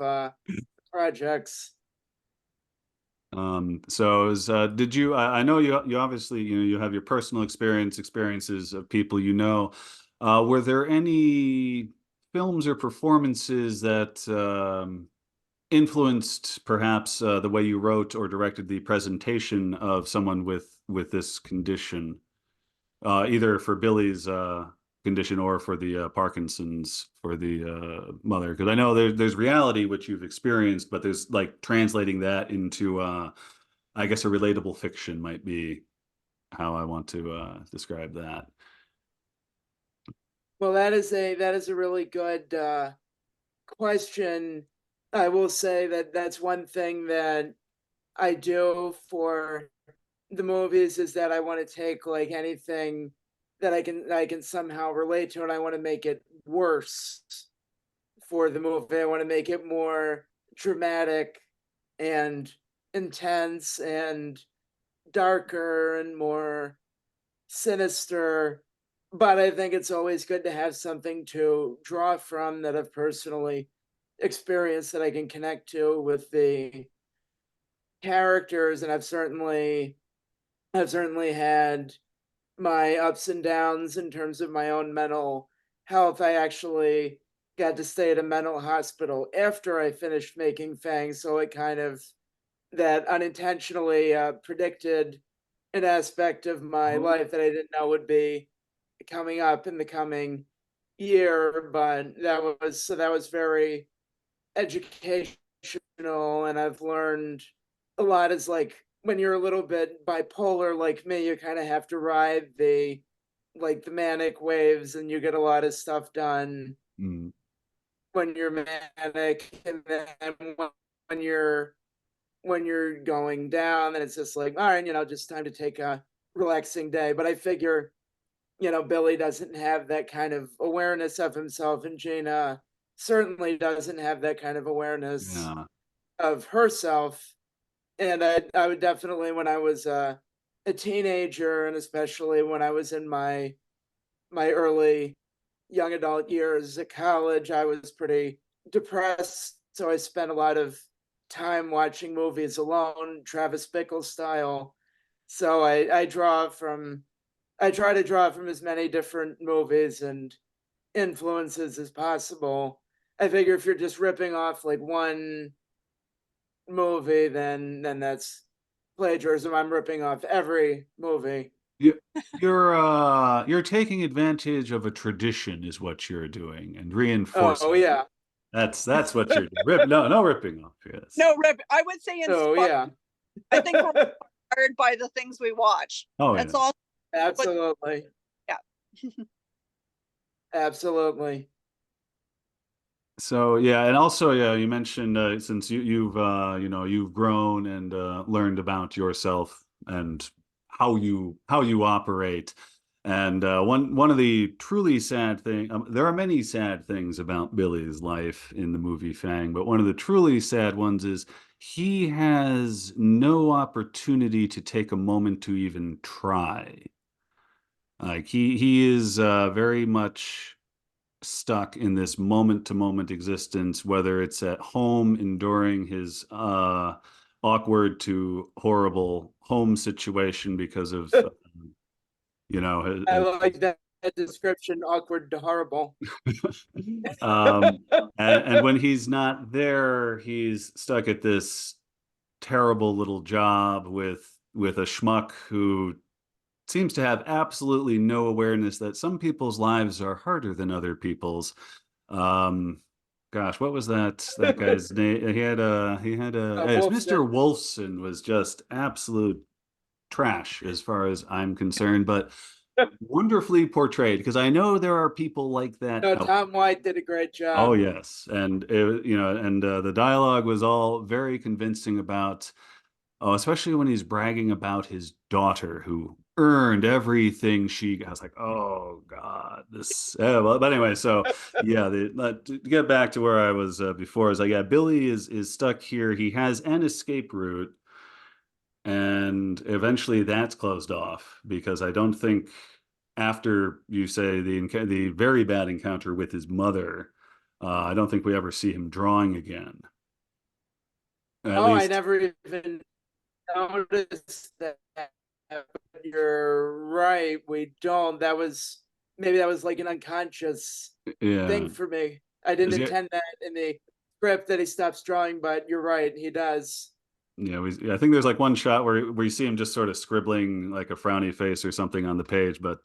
projects. so is did you I know you obviously you have your personal experiences of people were there any films or performances that influenced perhaps the way you wrote or directed the presentation of someone with this condition, either for Billy's condition or for the Parkinson's for the mother? Because I know there's reality which you've experienced, but there's like translating that into, I guess, a relatable fiction might be how I want to describe that. Well, that is a really good question. I will say that that's one thing that I do for the movies is that I want to take like anything that I can somehow relate to, and I want to make it worse for the movie. I want to make it more dramatic and intense and darker and more sinister. But I think it's always good to have something to draw from that I've personally experienced that I can connect to with the characters. And I've certainly had my ups and downs in terms of my own mental health. I actually got to stay at a mental hospital after I finished making Fang, so it kind of that unintentionally predicted an aspect of my Oh. life that I didn't know would be coming up in the coming year. But that was very educational, and I've learned a lot. Is like when you're a little bit bipolar like me, you kind of have to ride the manic waves, and you get a lot of stuff done Mm. when you're manic, and then when you're when you're going down, then it's just like, all right, just time to take a relaxing day. But I figure, Billy doesn't have that kind of awareness of himself, and Gina certainly doesn't have that kind of awareness Yeah. of herself. And I would definitely, when I was a teenager, and especially when I was in my early young adult years at college, I was pretty depressed. So I spent a lot of time watching movies alone, Travis Bickle style. So I try to draw from as many different movies and influences as possible. I figure if you're just ripping off like one movie, then that's plagiarism. I'm ripping off every movie. You, you're taking advantage of a tradition is what you're doing and Oh reinforcing. yeah. That's what you're doing. No ripping off. Yes. No, I would say Oh inspired. yeah. I think we're inspired by the things we watch. Oh yeah. That's all. But Absolutely. yeah. Absolutely. So yeah, and also yeah, you mentioned since you've grown and learned about yourself and how you operate, and one of the truly sad thing, there are many sad things about Billy's life in the movie Fang, but one of the truly sad ones is he has no opportunity to take a moment to even try. Like he is very much stuck in this moment to moment existence, whether it's at home enduring his awkward to horrible home situation because of you know I like that description, awkward to horrible. and when he's not there, he's stuck at this terrible little job with a schmuck who seems to have absolutely no awareness that some people's lives are harder than other people's. Gosh, what was that guy's name? He had a yes, Mr. Wolfson. Wolfson was just absolute trash as far as I'm concerned, but wonderfully portrayed, because I know there are people like that No, out. Tom White did a great Oh job. yes, and the dialogue was all very convincing about, oh, especially when he's bragging about his daughter who earned everything she got. I was like, oh God, this. Well, but anyway, so yeah, to get back to where I was before, is like, yeah, Billy is stuck here. He has an escape route, and eventually that's closed off because I don't think after you say the very bad encounter with his mother, I don't think we ever see him drawing again. At Oh, I least, never even noticed that. You're right. We don't. Maybe that was like an unconscious yeah. thing for me. I didn't intend that in the script that he stops drawing, but you're right. He does. Yeah, I think there's like one shot where you see him just sort of scribbling like a frowny face or something on the page, but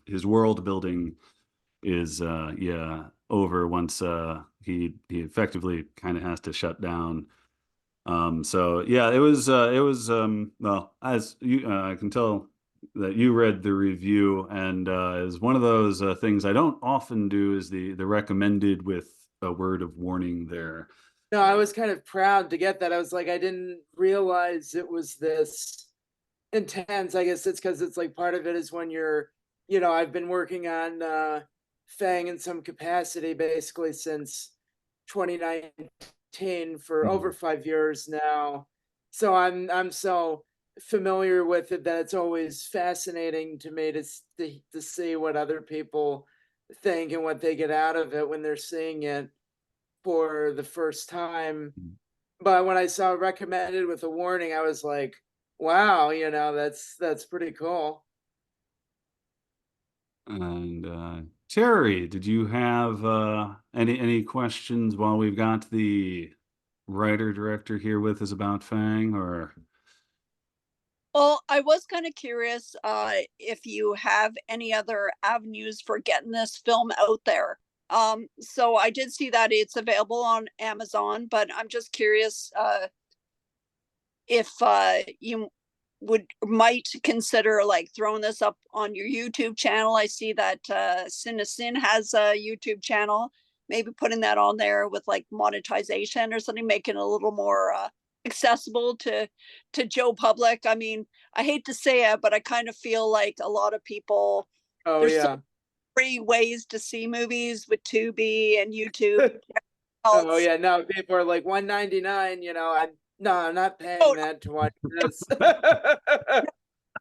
his world building is yeah, over once he effectively kind of has to shut down. So yeah, it was well, as you I can tell that you read the review, and is one of those things I don't often do, is the recommended with a word of warning there. No, I was kind of proud to get that. I was like, I didn't realize it was this intense. I guess it's because it's like part of it is when I've been working on Fang in some capacity basically since 2019 for over Mhm. 5 years now. So I'm so familiar with it that it's always fascinating to me to see what other people think and what they get out of it when they're seeing it for the first time. But when I saw recommended with a warning, I was like, wow, that's pretty cool. And Terry, did you have any questions while we've got the writer director here with us about Fang, or Well, I was kind of curious if you have any other avenues for getting this film out there. So I did see that it's available on Amazon, but I'm just curious if you might consider like throwing this up on your YouTube channel. I see that Sin has a YouTube channel. Maybe putting that on there with like monetization or something, making it a little more accessible to Joe public. I mean, I hate to say it, but I kind of feel like a lot of people, Oh there's so yeah. free ways to see movies with Tubi and YouTube. Oh Else. yeah. No, people are like 199, I'm not paying Oh, that to watch this.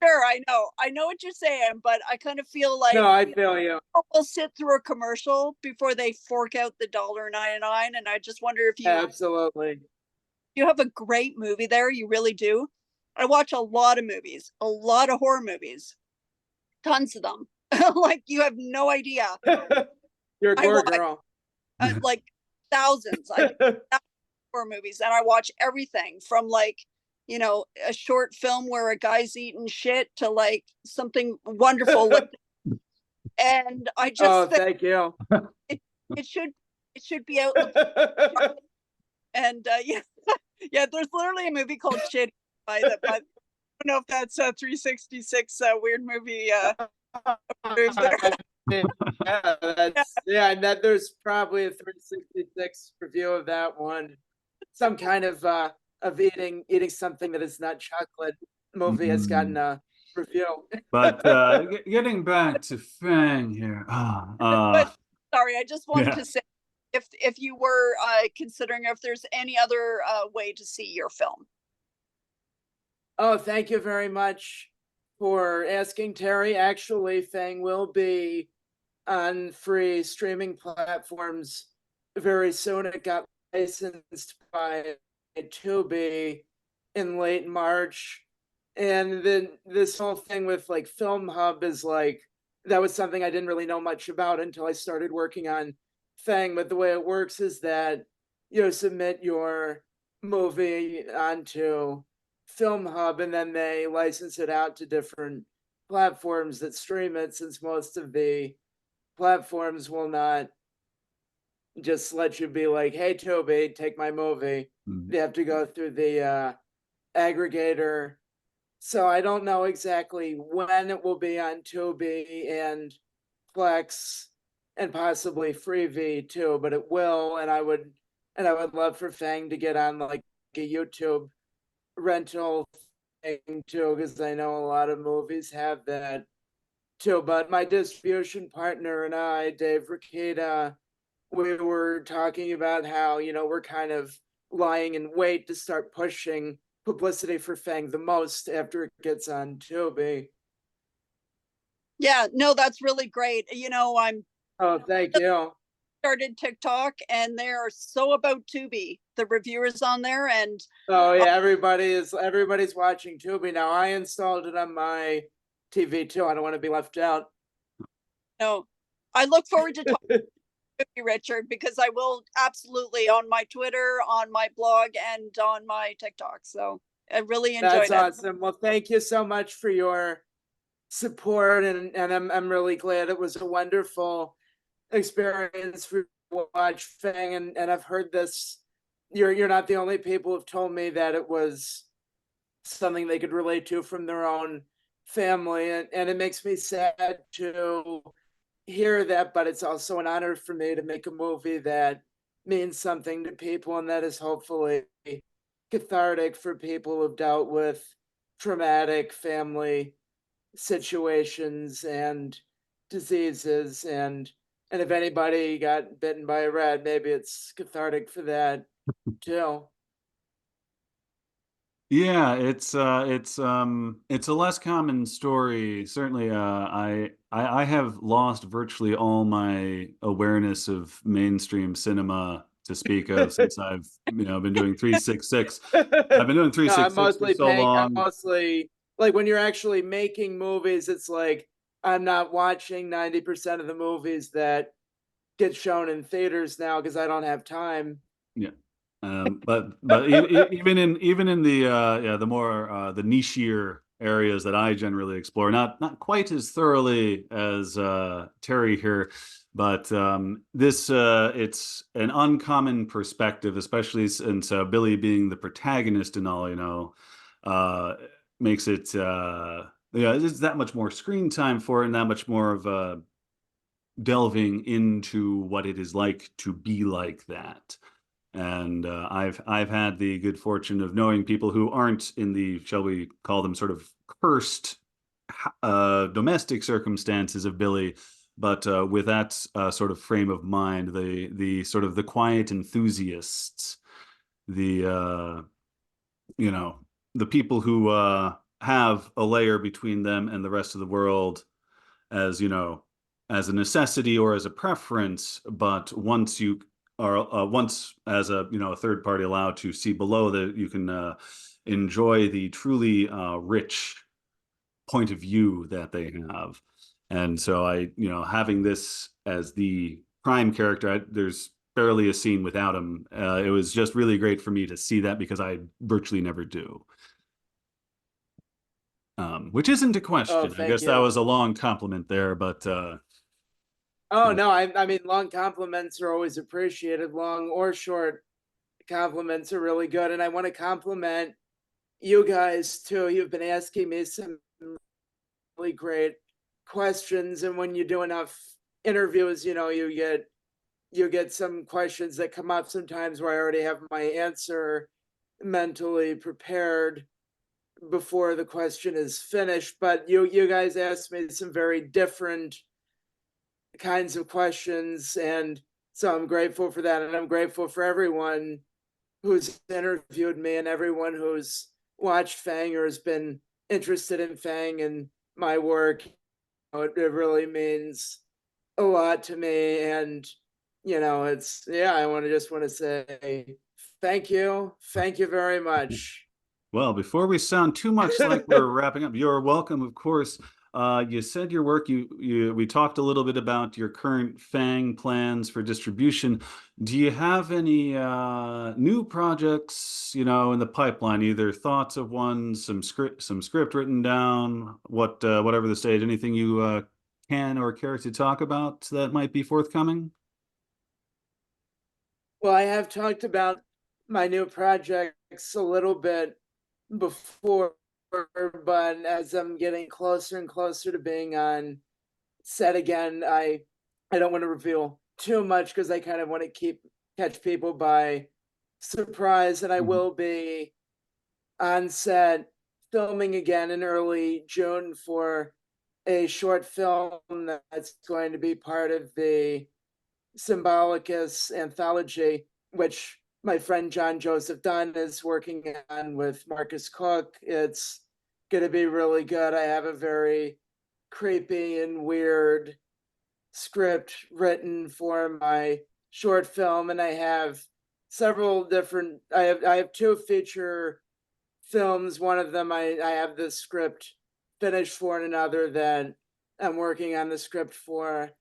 sure, I know what you're saying, but I kind of feel No, like I feel you. will sit through a commercial before they fork out the $1.99, and I just wonder if Absolutely. you have a great movie there. You really do. I watch a lot of movies, a lot of horror movies, tons of them. Like you have no idea. You're a I gore watch girl. like thousands. I horror movies, and I watch everything from like a short film where a guy's eating shit to like something wonderful. And I just Oh, think thank you. it, it should be out in the and yeah. Yeah, there's literally a movie called Shit by the I don't know if that's 366 weird movie moves there. Yeah, and that there's probably a 366 review of that one. Some kind of eating something that is not chocolate movie has gotten mm, a review. but getting back to Fang here. But sorry, I just wanted Yeah. to say if you were considering if there's any other way to see your film. Oh, thank you very much for asking, Terry. Actually, Fang will be on free streaming platforms very soon. It got licensed by Tubi in late March. And then this whole thing with like Film Hub is like, that was something I didn't really know much about until I started working on Fang. But the way it works is that you submit your movie onto Film Hub and then they license it out to different platforms that stream it, since most of the platforms will not just let you be like, hey, Toby, take my movie. Mhm. They have to go through the aggregator. So I don't know exactly when it will be on Tubi and Plex and possibly Freevee too, but it will. And I would love for Fang to get on like a YouTube rental thing too, because I know a lot of movies have that too. But my distribution partner and I, Dave Rikita, we were talking about how, we're kind of lying in wait to start pushing publicity for Fang the most after it gets on Tubi. Yeah, no, that's really great. I'm Oh, thank you. started TikTok and they're so about Tubi, the reviewers on there. And Oh yeah, everybody's watching Tubi now. I installed it on my TV too. I don't want to be left out. no, I look forward to talking to you, Richard, because I will absolutely on my Twitter, on my blog, and on my TikTok. So I really enjoyed That's it. awesome. Well, thank you so much for your support, and I'm really glad. It was a wonderful experience for you to watch Fang, and I've heard this. You're not the only people who've told me that it was something they could relate to from their own family, and it makes me sad to hear that, but it's also an honor for me to make a movie that means something to people and that is hopefully cathartic for people who've dealt with traumatic family situations and diseases. And if anybody got bitten by a rat, maybe it's cathartic for that too. Yeah, it's a less common story. Certainly, I have lost virtually all my awareness of mainstream cinema to speak of since I've been doing 366. I've been doing No, I'm 366 for mostly so paying. I'm long. mostly like when you're actually making movies, it's like I'm not watching 90% of the movies that get shown in theaters now because I don't have time. Yeah. But even in the yeah, the more the nichier areas that I generally explore, not quite as thoroughly as Terry here, but this it's an uncommon perspective, especially since Billy being the protagonist and all, uh, makes it yeah, it's that much more screen time for it and that much more of delving into what it is like to be like that. And I've had the good fortune of knowing people who aren't in the, shall we call them, sort of cursed domestic circumstances of Billy, but with that sort of frame of mind, the sort of the quiet enthusiasts, the you know the people who have a layer between them and the rest of the world, as as a necessity or as a preference, but once you are once as a a third party allowed to see below that, you can enjoy the truly rich point of view that they have. And so having this as the prime character, there's barely a scene without him. It was just really great for me to see that because I virtually never do. Which isn't a Oh, question. I thank guess that you. was a long compliment there, but Oh no, I mean long compliments are always appreciated, long or short compliments are really good. And I want to compliment you guys too. You've been asking me some really great questions, and when you do enough interviews, you get some questions that come up sometimes where I already have my answer mentally prepared before the question is finished. But you guys asked me some very different kinds of questions, and so I'm grateful for that, and I'm grateful for everyone who's interviewed me and everyone who's watched Fang or has been interested in Fang and my work. It really means a lot to me. And, I just want to say thank you. Thank you very much. Well, before we sound too much like we're wrapping up, you're welcome, of course. You said your work, we talked a little bit about your current Fang plans for distribution. Do you have any new projects, in the pipeline? Either thoughts of one, some script written down, whatever the stage, anything you can or care to talk about that might be forthcoming? Well, I have talked about my new projects a little bit before, but as I'm getting closer and closer to being on set again, I don't want to reveal too much because I kind of want to catch people by surprise. And I Mhm. will be on set filming again in early June for a short film that's going to be part of the Symbolicus anthology, which my friend John Joseph Dunn is working on with Marcus Cook. It's going to be really good. I have a very creepy and weird script written for my short film, and I have several different. I have two feature films. One of them I have the script finished for, and another that I'm working on the script for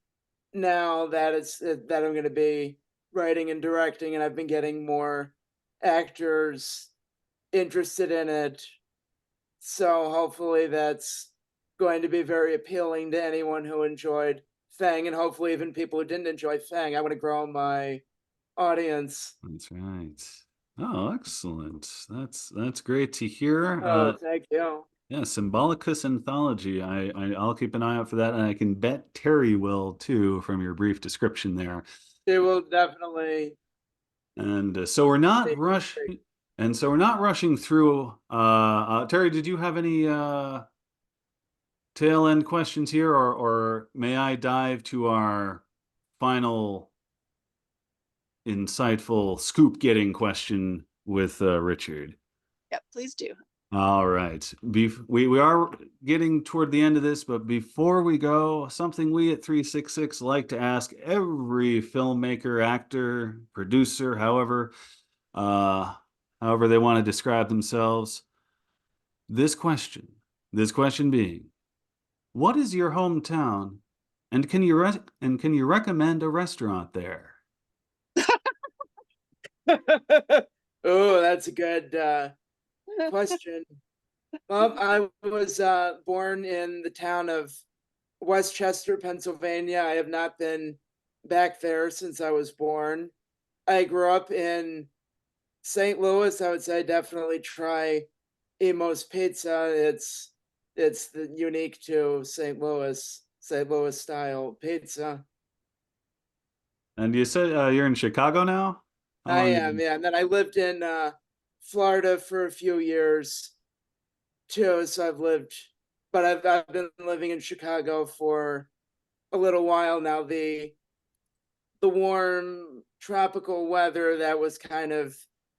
now that I'm going to be writing and directing, and I've been getting more actors interested in it. So hopefully that's going to be very appealing to anyone who enjoyed Fang, and hopefully even people who didn't enjoy Fang. I want to grow my audience. That's right. Oh, excellent. That's great to hear. Oh, thank you. Yeah, Symbolicus Anthology. I'll keep an eye out for that, and I can bet Terry will too, from your brief description there. They will definitely And so we're not be rush, great. and so we're not rushing through. Terry, did you have any tail end questions here, or may I dive to our final insightful scoop getting question with Richard? Yep, please do. All right. We are getting toward the end of this, but before we go, something we at 366 like to ask every filmmaker, actor, producer, however they want to describe themselves. This question being, what is your hometown, and can you recommend a restaurant there? Oh, that's a good question. Well, I was born in the town of Westchester, Pennsylvania. I have not been back there since I was born. I grew up in St. Louis. I would say definitely try Emo's Pizza. It's unique to St. Louis style pizza. And you said you're in Chicago now? How I long? am, yeah. And then I lived in Florida for a few years too. So I've been living in Chicago for a little while now. The warm tropical weather, that was kind of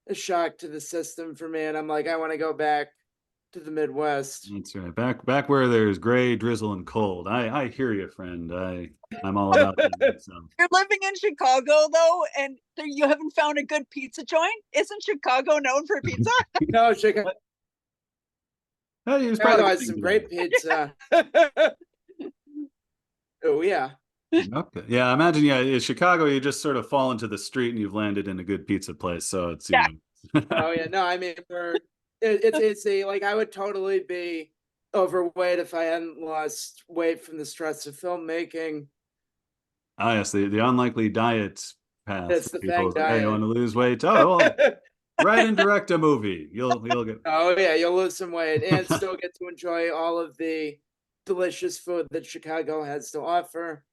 a shock to the system for me, and I'm like, I want to go back to the Midwest. That's right. Back where there's gray, drizzle, and cold. I hear you, friend. I'm all about that myself. You're living in Chicago though, and you haven't found a good pizza joint? Isn't Chicago known for pizza? No, Chicago Hey, he was probably has getting some to great pizza. Oh yeah. that. Okay. Yeah, imagine, yeah, in Chicago, you just sort of fall into the street and you've landed in a good pizza place. So it's, Yeah. Oh yeah. No, I mean it's a like I would totally be overweight if I hadn't lost weight from the stress of filmmaking. Ah, yes, the unlikely diet path It's for the people Fang is like, hey, you want diet. to lose weight? Oh, well, write and direct a movie. You'll get. Oh yeah, you'll lose some weight and still get to enjoy all of the delicious food that Chicago has to offer.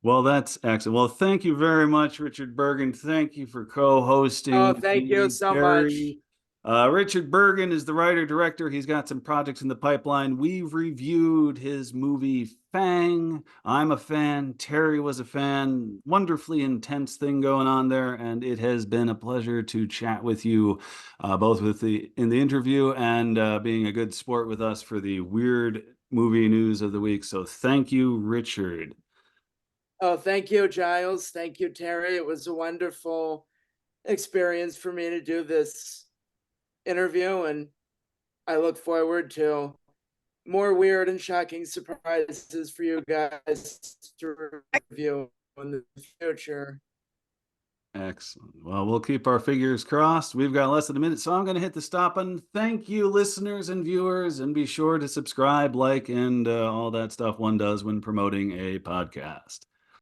Well, that's excellent. Well, thank you very much, Richard Burgin. Thank you for co-hosting Oh, with thank you me, so much. Terry. Richard Burgin is the writer-director. He's got some projects in the pipeline. We've reviewed his movie Fang. I'm a fan. Terry was a fan. Wonderfully intense thing going on there, and it has been a pleasure to chat with you, both in the interview and being a good sport with us for the weird movie news of the week. So thank you, Richard. Oh, thank you, Giles. Thank you, Terry. It was a wonderful experience for me to do this interview, and I look forward to more weird and shocking surprises for you guys to review in the future. Excellent. Well, we'll keep our fingers crossed. We've got less than a minute, so I'm going to hit the stop button. Thank you, listeners and viewers, and be sure to subscribe, like, and all that stuff one does when promoting a podcast.